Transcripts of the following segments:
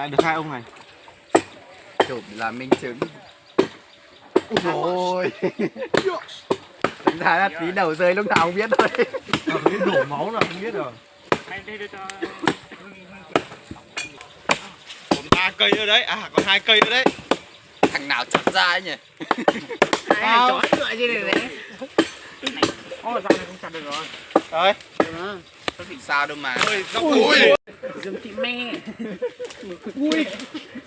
lại được 2 ông này. Chụp là minh chứng. Ôi tính ra là tí đầu rơi lúc nào không biết thôi. Đổ máu là không biết rồi. Còn 3 cây nữa đấy, còn 2 cây nữa đấy. Thằng nào chặt ra ấy nhỉ? Chói ngựa gì này đấy. Ôi dạo này không chặt được rồi. Đấy. Sao đâu mà. Ui. Dừng thị me. Ui.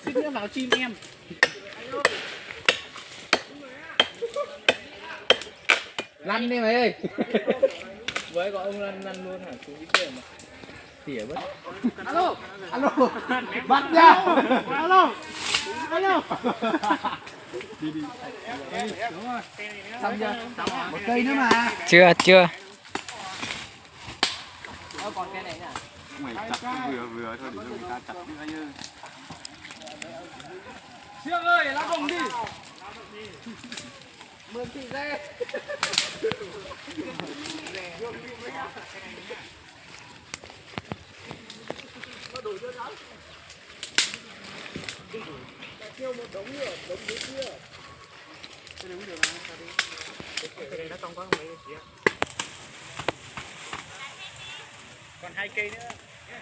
Xích nữa vào chim em. Lăn đi mày ơi. Với có ông lăn luôn hả? Xuống cái kia mà. Tỉa bất. Alo. Alo. Bắt nha. Alo. Alo. Xong chưa? Một cây nữa mà. Chưa. Còn cái này nè. Mày chặt vừa thôi để cho người ta chặt nữa chứ. Siêng ơi, lá đồng đi. Mượn chị ra. Kêu một đống nữa, đống dưới kia. Cái đống được mà, sao đi? Cái này nó không có mấy cái gì. Còn 2 cây nữa.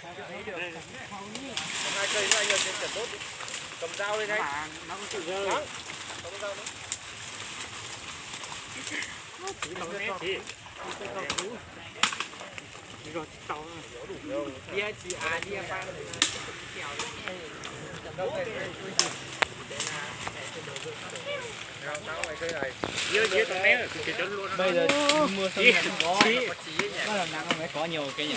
Còn 2 cây nữa anh ơi, chặt tốt đi. Cầm dao lên đấy. Nó cũng tự rơi. Cầm dao nữa. Chỉ bằng nét chị. Rồi tao đi chị đi ba đâu đây bây giờ mưa xong là có làm nắng không có nhiều cái nhỉ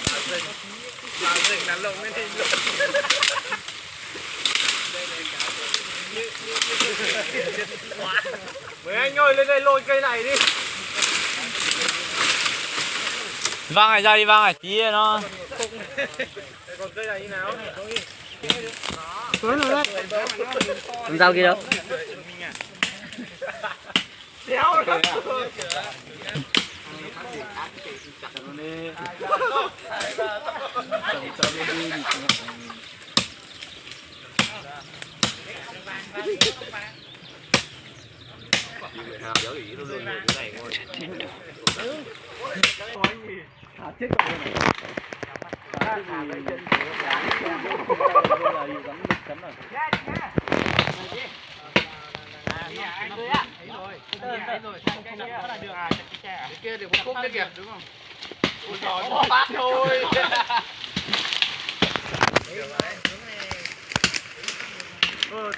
làm rừng là lộn lên thì lộn mấy anh ơi lên đây lôi cây này đi. Vâng này ra đi Vâng này tí nó. Còn cây này như nào? Con dao kia đâu? Đéo rồi. Chết rồi này. Kia được một khúc đấy kìa đúng không? Ui giời một phát thôi. Thế rồi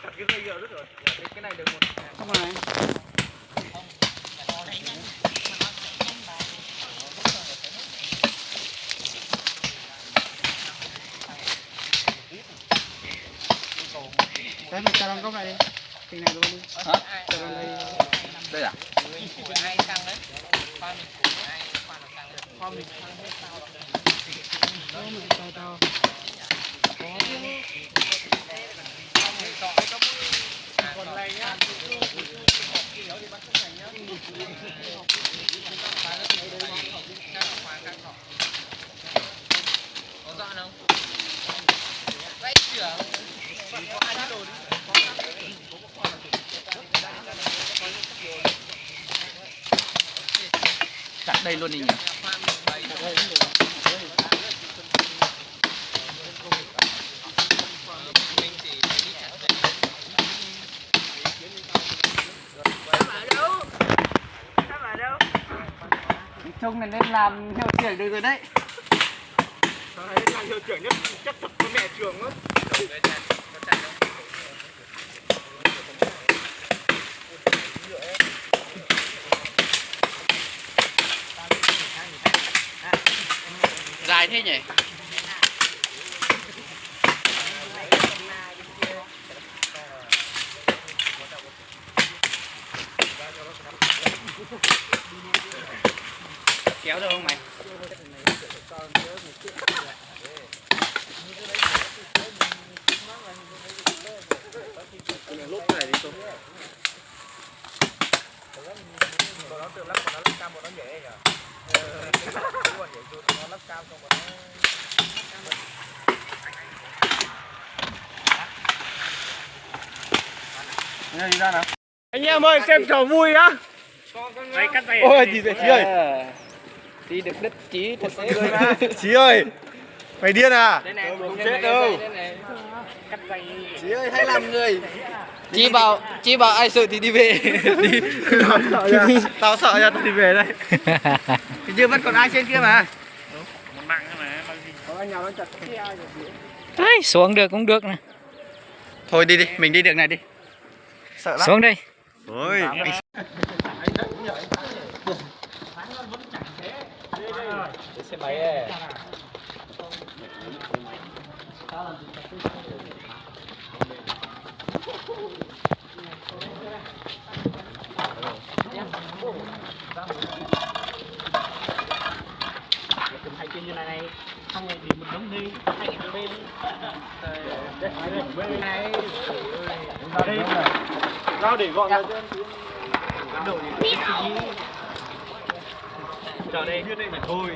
chặt cái dây giờ rất rồi. Cái này được một. Không rồi. Đấy mình cho đóng gốc này đi. Thì này luôn đi. Hả? Đây à? Ai sang đấy. Khoa mình của ai khoa nó sang đấy. Khoa mình sang hết sao. Đó mình to. Còn này nhá. Có dọn không? Vậy chưa? Có ai đi đồ đi. Chặt đây luôn đi nhỉ? Trông này nên làm hiệu trưởng được rồi đấy. Đấy là hiệu trưởng nhất chắc thật con mẹ trường á. Dài thế nhỉ? Kéo được không mày? Lúc này đi xuống. Còn nó tự lắp, còn nó lắp cam, còn nó nhẹ nhỉ? Nó lắp cam xong rồi nó... Anh em ơi xem trò vui á. Ôi gì vậy Chí ơi. Tí được đất Chí thật sự. Chí ơi. Mày điên à? Không chết đâu. Chí ơi hay làm người. Chí bảo ai sợ thì đi về. Đi. Tao sợ nha, tao đi về đây. Thì chưa vẫn còn ai trên kia mà. Đấy, xuống được cũng được nè. Thôi đi đi, mình đi đường này đi. Sợ lắm. Xuống đây. Ôi. Rau để gọn ra chứ. Chờ đây, biết đây mà thôi.